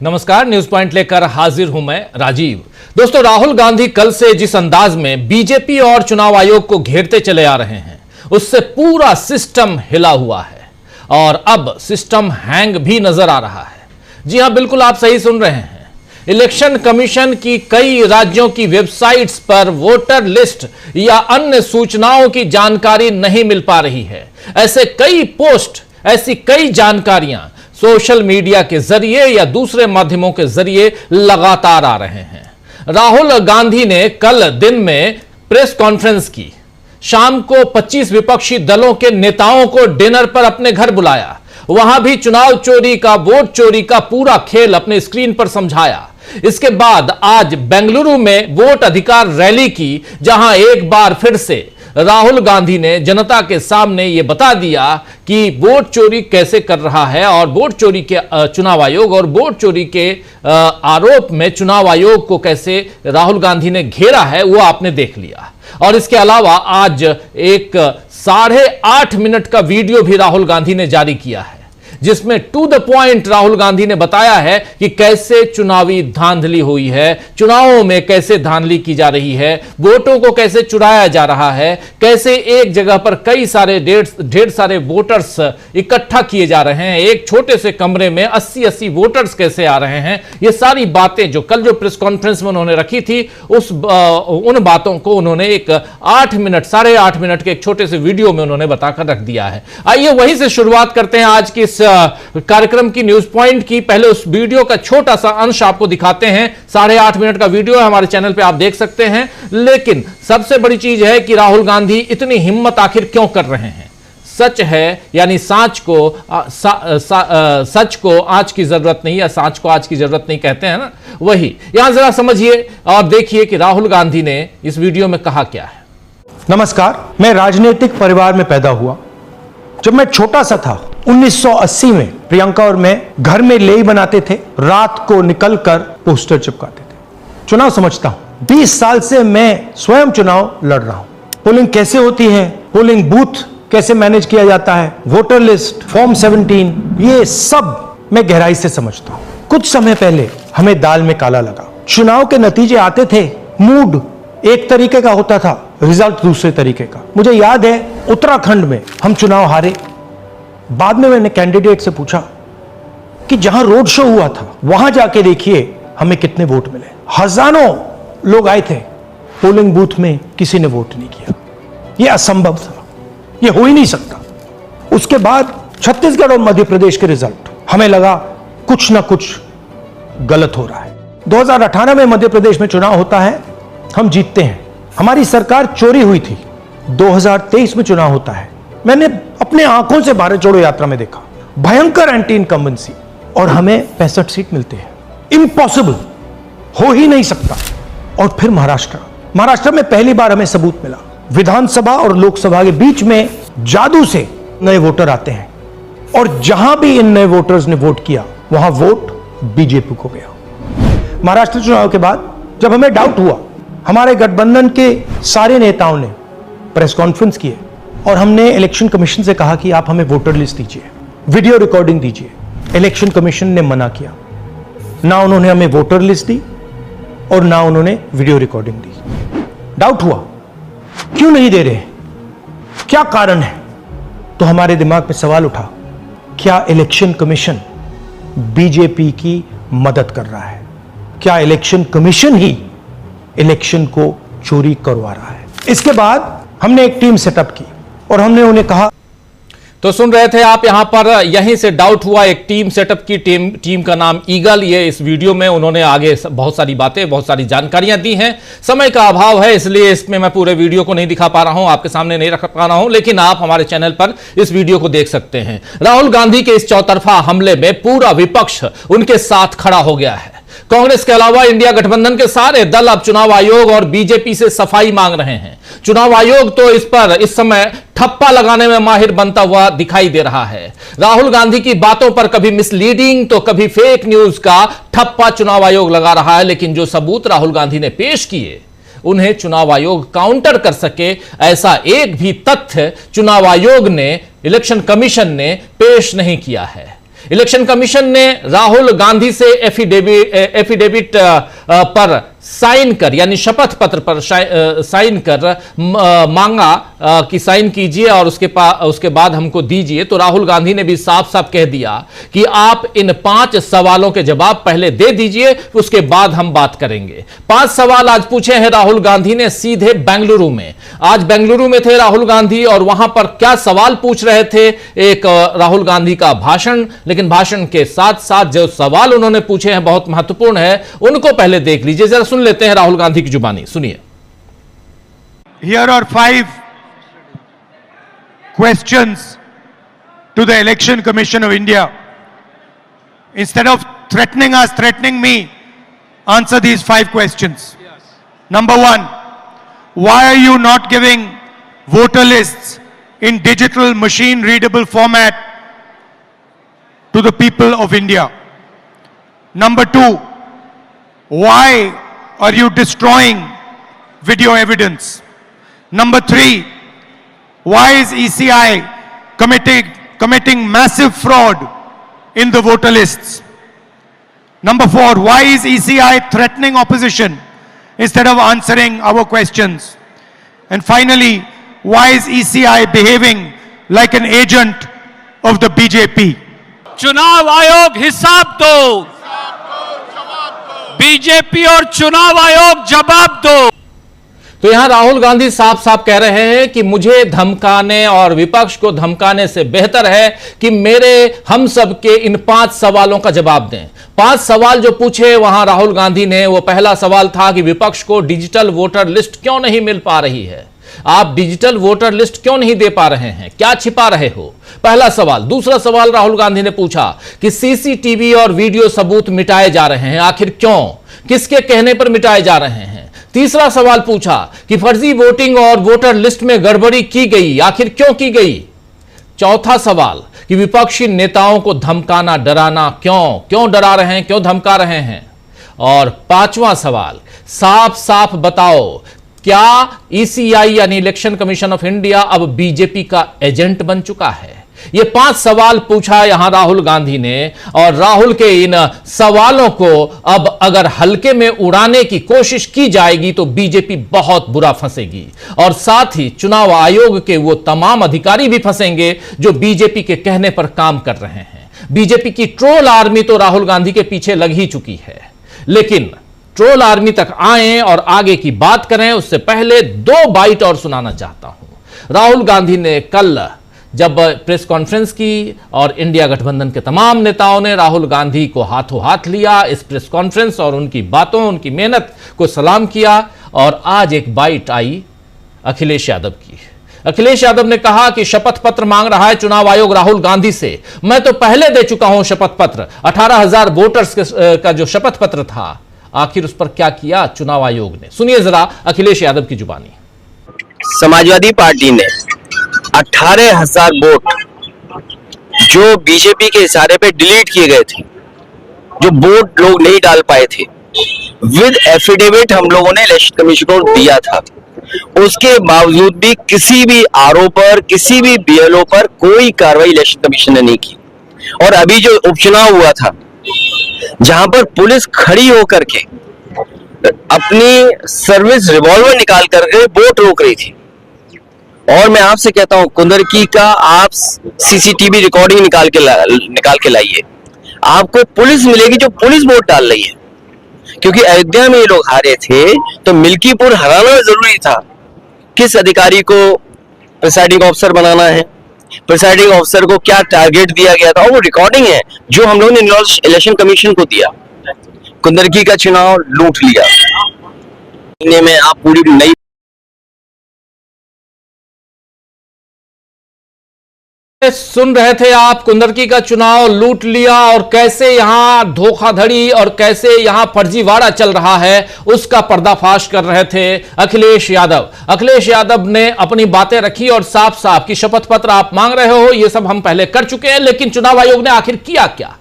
नमस्कार, news point लेकर हाजिर हूं मैं राजीव। दोस्तों, राहुल गांधी कल से जिस अंदाज में बीजेपी और चुनाव आयोग को घेरते चले आ रहे हैं, उससे पूरा सिस्टम हिला हुआ है और अब सिस्टम हैंग भी नजर आ रहा है। जी हां, बिल्कुल आप सही सुन रहे हैं। इलेक्शन कमीशन की कई राज्यों की वेबसाइट्स पर वोटर लिस्ट या अन्य सूचनाओं की जानकारी नहीं मिल पा रही है। ऐसे कई पोस्ट, ऐसी कई जानकारियां सोशल मीडिया के जरिए या दूसरे माध्यमों के जरिए लगातार आ रहे हैं। राहुल गांधी ने कल दिन में प्रेस कॉन्फ्रेंस की। शाम को 25 विपक्षी दलों के नेताओं को डिनर पर अपने घर बुलाया। वहां भी चुनाव चोरी का, वोट चोरी का पूरा खेल अपने स्क्रीन पर समझाया। इसके बाद आज बेंगलुरु में वोट अधिकार रैली की, जहां एक बार फिर से राहुल गांधी ने जनता के सामने यह बता दिया कि वोट चोरी कैसे कर रहा है और वोट चोरी के चुनाव आयोग और वोट चोरी के आरोप में चुनाव आयोग को कैसे राहुल गांधी ने घेरा है, वो आपने देख लिया। और इसके अलावा आज एक 8.5 मिनट का वीडियो भी राहुल गांधी ने जारी किया है, जिसमें to the point Rahul Gandhi ने बताया है कि कैसे चुनावी धांधली हुई है, चुनावों में कैसे धांधली की जा रही है, वोटों को कैसे चुराया जा रहा है, कैसे एक जगह पर कई सारे ढेर सारे वोटर्स इकट्ठा किए जा रहे हैं, एक छोटे से कमरे में 80-80 वोटर्स कैसे आ रहे हैं। ये सारी बातें जो कल जो प्रेस कॉन्फ्रेंस में उन्होंने रखी थी, उन बातों को उन्होंने एक 8.5 मिनट के एक छोटे से वीडियो में उन्होंने बताकर रख दिया है। आइए वहीं से शुरुआत करते हैं आज की इस कार्यक्रम की, न्यूज पॉइंट की। पहले उस वीडियो का छोटा सा अंश आपको दिखाते हैं। 8.5 मिनट का वीडियो है, हमारे चैनल पे आप देख सकते हैं। लेकिन सबसे बड़ी चीज है कि राहुल गांधी इतनी हिम्मत आखिर क्यों कर रहे हैं। सच है, यानी सच को आज की जरूरत नहीं, या सांच को आज की जरूरत नहीं कहते हैं ना, वही। यहां जरा समझिए और देखिए कि राहुल गांधी ने इस वीडियो में कहा क्या है। नमस्कार, मैं राजनीतिक परिवार में पैदा हुआ। जब मैं छोटा सा था 1980 में प्रियंका और मैं घर में लेई बनाते थे, रात को निकलकर पोस्टर चिपकाते थे। चुनाव समझता हूं, 20 साल से मैं स्वयं चुनाव लड़ रहा हूं। पोलिंग कैसे होती है, पोलिंग बूथ कैसे मैनेज किया जाता है, वोटर लिस्ट, फॉर्म 17, ये सब मैं गहराई से समझता हूं। कुछ समय पहले हमें दाल में काला लगा। चुनाव के नतीजे आते थे, मूड एक तरीके का होता था, रिजल्ट दूसरे तरीके का। मुझे याद है उत्तराखंड में हम चुनाव हारे। बाद में मैंने कैंडिडेट से पूछा कि जहां रोड शो हुआ था वहां जाके देखिए हमें कितने वोट मिले। हजारों लोग आए थे, पोलिंग बूथ में किसी ने वोट नहीं किया। यह असंभव था, यह हो ही नहीं सकता। उसके बाद छत्तीसगढ़ और मध्य प्रदेश के रिजल्ट, हमें लगा कुछ ना कुछ गलत हो रहा है। 2018 में मध्य प्रदेश में चुनाव होता है, हम जीतते हैं। हमारी सरकार चोरी हुई थी। 2023 में चुनाव होता है, मैंने अपने आंखों से भारत जोड़ो यात्रा में देखा, भयंकर एंटी इनकम्बेंसी, और हमें 65 सीट मिलते हैं। इम्पॉसिबल, हो ही नहीं सकता। और फिर महाराष्ट्र में पहली बार हमें सबूत मिला। विधानसभा और लोकसभा के बीच में जादू से नए वोटर आते हैं, और जहां भी इन नए वोटर्स ने वोट किया वहां वोट बीजेपी को गया। महाराष्ट्र चुनाव के बाद जब हमें डाउट हुआ, हमारे गठबंधन के सारे नेताओं ने प्रेस कॉन्फ्रेंस किए और हमने इलेक्शन कमीशन से कहा कि आप हमें वोटर लिस्ट दीजिए, वीडियो रिकॉर्डिंग दीजिए। इलेक्शन कमीशन ने मना किया। ना उन्होंने हमें वोटर लिस्ट दी और ना उन्होंने वीडियो रिकॉर्डिंग दी। डाउट हुआ, क्यों नहीं दे रहे, क्या कारण है? तो हमारे दिमाग में सवाल उठा, क्या इलेक्शन कमीशन बीजेपी की मदद कर रहा है? क्या इलेक्शन कमीशन ही इलेक्शन को चोरी करवा रहा है? इसके बाद हमने एक टीम सेटअप की और हमने उन्हें कहा। तो सुन रहे थे आप, यहां पर यहीं से डाउट हुआ। एक टीम सेटअप की, टीम का नाम ईगल। ये इस वीडियो में उन्होंने आगे बहुत सारी बातें, बहुत सारी जानकारियां दी हैं। समय का अभाव है, इसलिए इसमें मैं पूरे वीडियो को नहीं दिखा पा रहा हूं, आपके सामने नहीं रख पा रहा हूं, लेकिन आप हमारे चैनल पर इस वीडियो को देख सकते हैं। राहुल गांधी के इस चौतरफा हमले में पूरा विपक्ष उनके साथ खड़ा हो गया है। कांग्रेस के अलावा इंडिया गठबंधन के सारे दल अब चुनाव आयोग और बीजेपी से सफाई मांग रहे हैं। चुनाव आयोग तो इस पर इस समय ठप्पा लगाने में माहिर बनता हुआ दिखाई दे रहा है। राहुल गांधी की बातों पर कभी मिसलीडिंग तो कभी फेक न्यूज का ठप्पा चुनाव आयोग लगा रहा है, लेकिन जो सबूत राहुल गांधी ने पेश किए उन्हें चुनाव आयोग काउंटर कर सके, ऐसा एक भी तथ्य चुनाव आयोग ने, इलेक्शन कमीशन ने पेश नहीं किया है। इलेक्शन कमीशन ने राहुल गांधी से एफिडेविट पर साइन कर, यानी शपथ पत्र पर साइन कर मांगा कि साइन कीजिए और उसके बाद हमको दीजिए। तो राहुल गांधी ने भी साफ साफ कह दिया कि आप इन 5 सवालों के जवाब पहले दे दीजिए, उसके बाद हम बात करेंगे। 5 सवाल आज पूछे हैं राहुल गांधी ने सीधे बेंगलुरु में। आज बेंगलुरु में थे राहुल गांधी और वहां पर क्या सवाल पूछ रहे थे, एक राहुल गांधी का भाषण, लेकिन भाषण के साथ साथ जो सवाल उन्होंने पूछे हैं बहुत महत्वपूर्ण है, उनको पहले देख लीजिए, जरा सुन लेते हैं राहुल गांधी की जुबानी, सुनिए। Here are 5 questions to the Election Commission of India. Instead of threatening us, threatening me, answer these 5 questions. Number 1, why are you not giving voter lists in digital machine readable format to the people of India? Number 2, why are you destroying video evidence? Number 3, why is ECI committing massive fraud in the voter lists? Number 4, why is ECI threatening opposition instead of answering our questions? And finally, why is ECI behaving like an agent of the BJP? चुनाव आयोग हिसाब दो, BJP और चुनाव आयोग जवाब दो। तो यहां राहुल गांधी साफ साफ कह रहे हैं कि मुझे धमकाने और विपक्ष को धमकाने से बेहतर है कि हम सब के इन 5 सवालों का जवाब दें। 5 सवाल जो पूछे वहां राहुल गांधी ने, वो पहला सवाल था कि विपक्ष को डिजिटल वोटर लिस्ट क्यों नहीं मिल पा रही है, आप डिजिटल वोटर लिस्ट क्यों नहीं दे पा रहे हैं, क्या छिपा रहे हो, पहला सवाल। दूसरा सवाल राहुल गांधी ने पूछा कि सीसीटीवी और वीडियो सबूत मिटाए जा रहे हैं, आखिर क्यों, किसके कहने पर मिटाए जा रहे हैं। तीसरा सवाल पूछा कि फर्जी वोटिंग और वोटर लिस्ट में गड़बड़ी की गई, आखिर क्यों की गई। चौथा सवाल कि विपक्षी नेताओं को धमकाना डराना क्यों डरा रहे हैं, क्यों धमका रहे हैं। और 5वां सवाल, साफ साफ बताओ क्या ईसीआई यानी इलेक्शन कमीशन ऑफ इंडिया अब बीजेपी का एजेंट बन चुका है। ये 5 सवाल पूछा यहां राहुल गांधी ने, और राहुल के इन सवालों को अब अगर हल्के में उड़ाने की कोशिश की जाएगी तो बीजेपी बहुत बुरा फंसेगी, और साथ ही चुनाव आयोग के वो तमाम अधिकारी भी फंसेंगे जो बीजेपी के कहने पर काम कर रहे हैं। बीजेपी की ट्रोल आर्मी तो राहुल गांधी के पीछे लग ही चुकी है, लेकिन ट्रोल आर्मी तक आए और आगे की बात करें उससे पहले 2 बाइट और सुनाना चाहता हूं। राहुल गांधी ने कल जब प्रेस कॉन्फ्रेंस की और इंडिया गठबंधन के तमाम नेताओं ने राहुल गांधी को हाथों हाथ लिया इस प्रेस कॉन्फ्रेंस और उनकी बातों, उनकी मेहनत को सलाम किया, और आज एक बाइट आई अखिलेश यादव की। अखिलेश यादव ने कहा कि शपथ पत्र मांग रहा है चुनाव आयोग राहुल गांधी से। मैं तो पहले दे चुका हूं शपथ पत्र, 18,000 वोटर्स का जो शपथ पत्र था, आखिर उस पर क्या किया चुनाव आयोग ने। सुनिए जरा अखिलेश यादव की जुबानी। समाजवादी पार्टी ने 18,000 वोट जो बीजेपी के इशारे पे डिलीट किए गए थे, जो वोट लोग नहीं डाल पाए थे, विद एफिडेविट हम लोगों ने इलेक्शन कमीशन को दिया था। उसके बावजूद भी किसी भी आरोप पर, किसी भी बीएलओ पर कोई कार्रवाई इलेक्शन कमीशन ने नहीं की। और अभी जो उपचुनाव हुआ था, जहां पर पुलिस खड़ी होकर के अपनी सर्विस रिवॉल्वर निकाल करके वोट रोक रही थी, और मैं आपसे कहता हूं कुंदरकी का आप सीसीटीवी रिकॉर्डिंग निकाल के लाइए, आपको पुलिस मिलेगी जो पुलिस वोट डाल रही है। क्योंकि अयोध्या में ये लोग हारे थे तो मिल्कीपुर हराना जरूरी था। किस अधिकारी को प्रिसाइडिंग ऑफिसर बनाना है, प्रिसाइडिंग ऑफिसर को क्या टारगेट दिया गया था, और वो रिकॉर्डिंग है जो हम लोगों ने इलेक्शन कमीशन को दिया। कुंदरकी का चुनाव लूट लिया, में आप पूरी नई सुन रहे थे आप, कुंदरकी का चुनाव लूट लिया और कैसे यहां धोखाधड़ी और कैसे यहां फर्जीवाड़ा चल रहा है उसका पर्दाफाश कर रहे थे अखिलेश यादव। अखिलेश यादव ने अपनी बातें रखी और साफ साफ कि शपथ पत्र आप मांग रहे हो, ये सब हम पहले कर चुके हैं, लेकिन चुनाव आयोग ने आखिर किया क्या।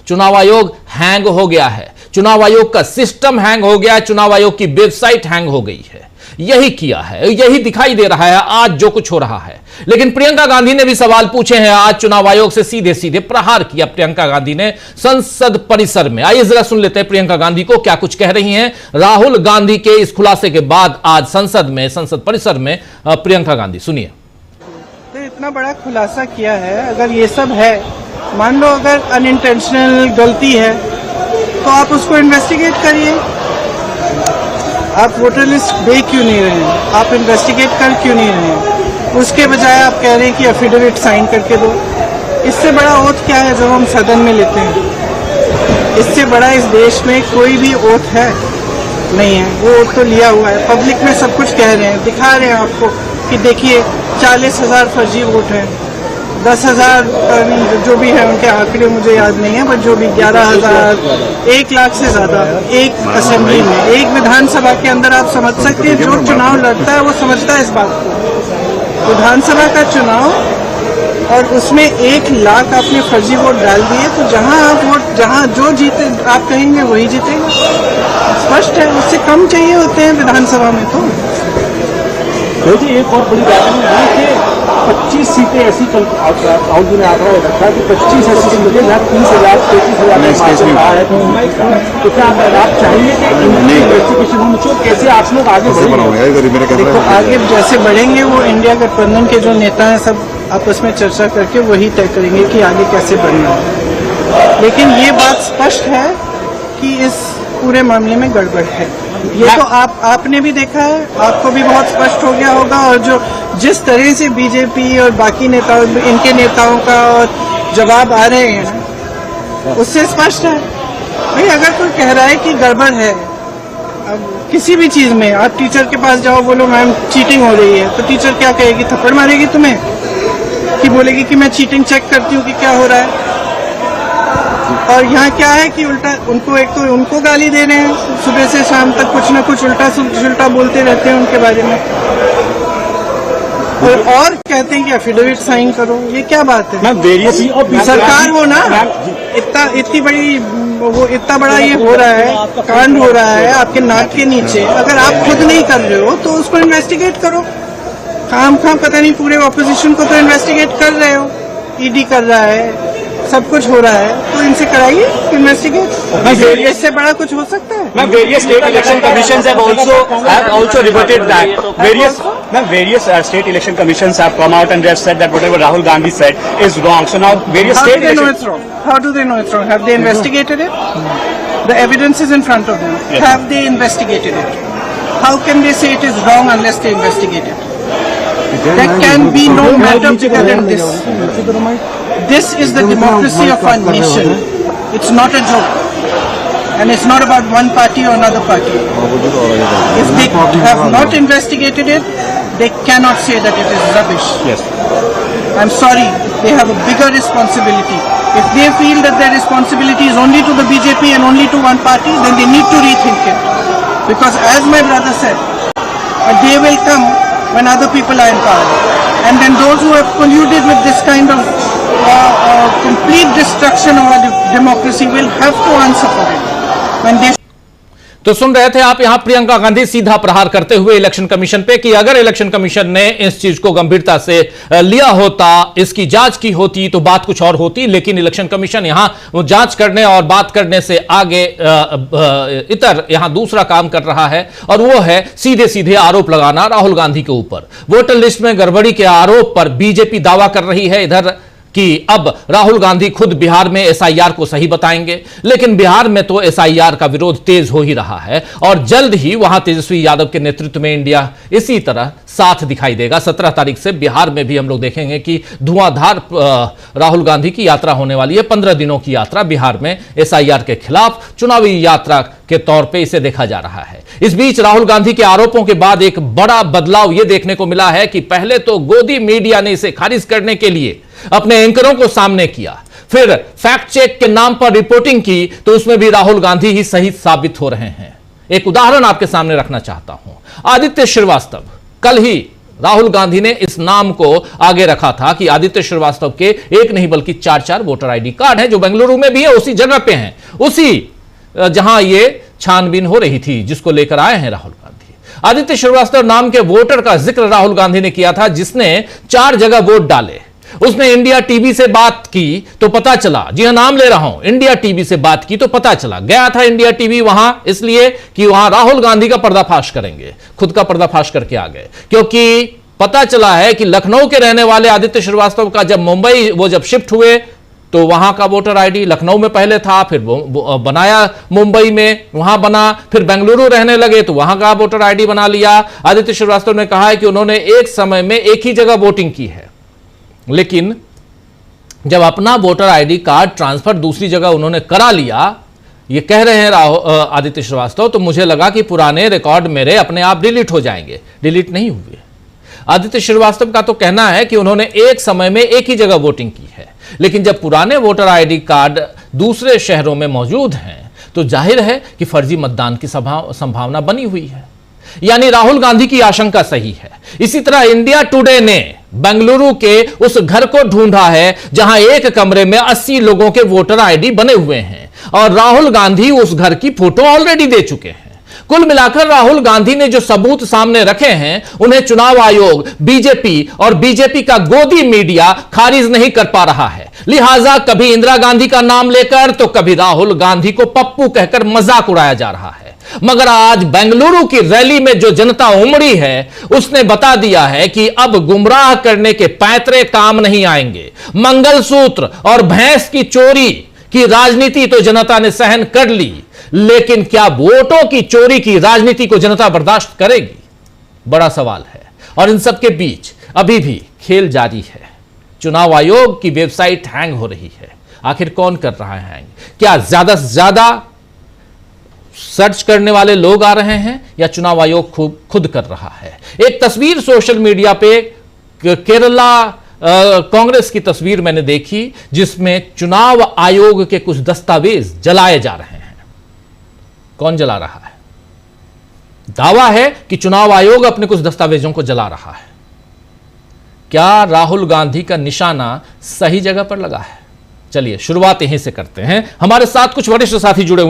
चुनाव आयोग हैंग हो गया है। चुनाव आयोग का सिस्टम हैंग हो गया, चुनाव आयोग की वेबसाइट हैंग हो गई है। यही किया है, यही दिखाई दे रहा है आज जो कुछ हो रहा है। लेकिन प्रियंका गांधी ने भी सवाल पूछे हैं आज चुनाव आयोग से, सीधे सीधे प्रहार किया प्रियंका गांधी ने संसद परिसर में। आइए जरा सुन लेते हैं प्रियंका गांधी को क्या कुछ कह रही हैं राहुल गांधी के इस खुलासे के बाद आज संसद परिसर में। प्रियंका गांधी सुनिए। तो इतना बड़ा खुलासा किया है, अगर ये सब है, मान लो अगर अनइंटेंशनल गलती है तो आप उसको इन्वेस्टिगेट करिए। आप वोटर लिस्ट दे क्यों नहीं रहे हैं, आप इन्वेस्टिगेट कर क्यों नहीं रहे हैं? उसके बजाय आप कह रहे हैं कि एफिडेविट साइन करके दो। इससे बड़ा ओथ क्या है जब हम सदन में लेते हैं? इससे बड़ा इस देश में कोई भी ओथ है नहीं है। वो ओथ तो लिया हुआ है, पब्लिक में सब कुछ कह रहे हैं, दिखा रहे हैं आपको कि देखिए 40,000 फर्जी वोट हैं, 10,000 जो भी है उनके आंकड़े मुझे याद नहीं है, बट जो भी 11,000, 1 लाख से ज्यादा एक असेंबली में, एक विधानसभा के अंदर। आप समझ सकते हैं जो चुनाव लड़ता है वो समझता है इस बात को। विधानसभा का चुनाव और उसमें 1 लाख आपने फर्जी वोट डाल दिए, तो जहां जो जीते आप कहेंगे वही जीतेगा। स्पष्ट है, उससे कम चाहिए होते हैं विधानसभा में। तो देखिए एक और बड़ी बात है कि 25 सीटें ऐसी राहुल जी ने आंकड़ा रखा कि 25 ऐसी सीटें जहाँ 30,000 33,000 है। तो क्या आप चाहेंगे कि इन्वेस्टिगेशन होनी चाहिए? कैसे आप लोग आगे बढ़ेंगे? देखो आगे जैसे बढ़ेंगे वो इंडिया गठबंधन के जो नेता हैं सब आपस में चर्चा करके वही तय करेंगे कि आगे कैसे बढ़ना है। लेकिन ये बात स्पष्ट है कि इस पूरे मामले में गड़बड़ है। ये तो आपने भी देखा है, आपको भी बहुत स्पष्ट हो गया होगा। और जो जिस तरह से बीजेपी और बाकी नेताओं, इनके नेताओं का जवाब आ रहे हैं उससे स्पष्ट है। भाई अगर कोई कह रहा है कि गड़बड़ है, अब किसी भी चीज में आप टीचर के पास जाओ, बोलो मैम चीटिंग हो रही है, तो टीचर क्या कहेगी? थप्पड़ मारेगी तुम्हें कि बोलेगी कि मैं चीटिंग चेक करती हूँ कि क्या हो रहा है। और यहाँ क्या है कि उल्टा उनको, एक तो उनको गाली दे रहे हैं, सुबह से शाम तक कुछ ना कुछ उल्टा सुल्टा बोलते रहते हैं उनके बारे में, और कहते हैं कि एफिडेविट साइन करो। ये क्या बात है? सरकार हो ना, इतनी बड़ी वो इतना बड़ा ये हो रहा है, कांड हो रहा है आपके नाक के नीचे। अगर आप खुद नहीं कर रहे हो तो उसको इन्वेस्टिगेट करो। काम पता नहीं पूरे ऑपोजिशन को तो इन्वेस्टिगेट कर रहे हो, ईडी कर रहा है, सब कुछ हो रहा है, तो इनसे कराइए इन्वेस्टिगेट। इससे बड़ा कुछ हो सकता है? Various state election commissions have also reverted that. Various state election commissions have come out and they have said that whatever Rahul Gandhi said is wrong. So now various How state do they know election. it's wrong? How do they know it's wrong? Have they investigated it? The evidence is in front of them. Yes. Have they investigated it? How can they say it is wrong unless they investigate it? There can be no matter bigger than this. This is the democracy of our nation. It's not a joke. And it's not about one party or another party. If they have not investigated it, they cannot say that it is rubbish. Yes. I'm sorry, they have a bigger responsibility. If they feel that their responsibility is only to the BJP and only to one party, then they need to rethink it. Because as my brother said, a day will come when other people are in power. And then those who have colluded with this kind of complete destruction of our democracy will have to answer for it. When they तो सुन रहे थे आप यहां प्रियंका गांधी सीधा प्रहार करते हुए election commission पे कि अगर इलेक्शन कमीशन ने इस चीज को गंभीरता से लिया होता, इसकी जांच की होती तो बात कुछ और होती। लेकिन इलेक्शन कमीशन यहां जांच करने और बात करने से आगे इतर यहां दूसरा काम कर रहा है, और वो है सीधे सीधे आरोप लगाना राहुल गांधी के ऊपर। वोटर लिस्ट में गड़बड़ी के आरोप पर बीजेपी दावा कर रही है इधर कि अब राहुल गांधी खुद बिहार में एसआईआर को सही बताएंगे। लेकिन बिहार में तो एसआईआर का विरोध तेज हो ही रहा है और जल्द ही वहां तेजस्वी यादव के नेतृत्व में इंडिया इसी तरह साथ दिखाई देगा। 17 तारीख से बिहार में भी हम लोग देखेंगे कि धुआंधार राहुल गांधी की यात्रा होने वाली है। 15 दिनों की यात्रा बिहार में एसआईआर के खिलाफ चुनावी यात्रा के तौर पे इसे देखा जा रहा है। इस बीच राहुल गांधी के आरोपों के बाद एक बड़ा बदलाव यह देखने को मिला है कि पहले तो गोदी मीडिया ने इसे खारिज करने के लिए अपने एंकरों को सामने किया, फिर फैक्ट चेक के नाम पर रिपोर्टिंग की, तो उसमें भी राहुल गांधी ही सही साबित हो रहे हैं। एक उदाहरण आपके सामने रखना चाहता हूं। आदित्य श्रीवास्तव, कल ही राहुल गांधी ने इस नाम को आगे रखा था कि आदित्य श्रीवास्तव के एक नहीं बल्कि 4 वोटर आईडी कार्ड हैं जो बेंगलुरु में भी है, उसी जगह पे हैं, उसी जहां ये छानबीन हो रही थी, जिसको लेकर आए हैं राहुल गांधी। आदित्य श्रीवास्तव नाम के वोटर का जिक्र राहुल गांधी ने किया था, जिसने 4 जगह वोट डाले। उसने इंडिया टीवी से बात की तो पता चला, जी हां नाम ले रहा हूं, इंडिया टीवी से बात की तो पता चला, गया था इंडिया टीवी वहां इसलिए कि वहां राहुल गांधी का पर्दाफाश करेंगे, खुद का पर्दाफाश करके आ गए। क्योंकि पता चला है कि लखनऊ के रहने वाले आदित्य श्रीवास्तव का जब मुंबई वो जब शिफ्ट हुए तो वहां का वोटर आईडी लखनऊ में पहले था, फिर बनाया मुंबई में, वहां बना, फिर बेंगलुरु रहने लगे तो वहां का वोटर आईडी बना लिया। आदित्य श्रीवास्तव ने कहा है कि उन्होंने एक समय में एक ही जगह वोटिंग की है, लेकिन जब अपना वोटर आईडी कार्ड ट्रांसफर दूसरी जगह उन्होंने करा लिया, ये कह रहे हैं आदित्य श्रीवास्तव, तो मुझे लगा कि पुराने रिकॉर्ड मेरे अपने आप डिलीट हो जाएंगे। डिलीट नहीं हुए। आदित्य श्रीवास्तव का तो कहना है कि उन्होंने एक समय में एक ही जगह वोटिंग की है, लेकिन जब पुराने वोटर आईडी कार्ड दूसरे शहरों में मौजूद हैं तो जाहिर है कि फर्जी मतदान की संभावना बनी हुई है। यानी राहुल गांधी की आशंका सही है। इसी तरह इंडिया टुडे ने बेंगलुरु के उस घर को ढूंढा है जहां एक कमरे में 80 लोगों के वोटर आईडी बने हुए हैं और राहुल गांधी उस घर की फोटो ऑलरेडी दे चुके हैं। कुल मिलाकर राहुल गांधी ने जो सबूत सामने रखे हैं, उन्हें चुनाव आयोग, बीजेपी और बीजेपी का गोदी मीडिया खारिज नहीं कर पा रहा है। लिहाजा कभी इंदिरा गांधी का नाम लेकर तो कभी राहुल गांधी को पप्पू कहकर मजाक उड़ाया जा रहा है। मगर आज बेंगलुरु की रैली में जो जनता उमड़ी है, उसने बता दिया है कि अब गुमराह करने के पैतरे काम नहीं आएंगे। मंगलसूत्र और भैंस की चोरी की राजनीति तो जनता ने सहन कर ली, लेकिन क्या वोटों की चोरी की राजनीति को जनता बर्दाश्त करेगी? बड़ा सवाल है। और इन सब के बीच अभी भी खेल जारी है। चुनाव आयोग की वेबसाइट हैंग हो रही है। आखिर कौन कर रहा है हैंग? क्या ज्यादा से ज्यादा सर्च करने वाले लोग आ रहे हैं या चुनाव आयोग खुद कर रहा है? एक तस्वीर सोशल मीडिया पे केरला कांग्रेस की तस्वीर मैंने देखी, जिसमें चुनाव आयोग के कुछ दस्तावेज जलाए जा रहे हैं। कौन जला रहा है? दावा है कि चुनाव आयोग अपने कुछ दस्तावेजों को जला रहा है। क्या राहुल गांधी का निशाना सही जगह पर लगा है? चलिए शुरुआत यहीं से करते हैं। हमारे साथ कुछ वरिष्ठ साथी जुड़े हुए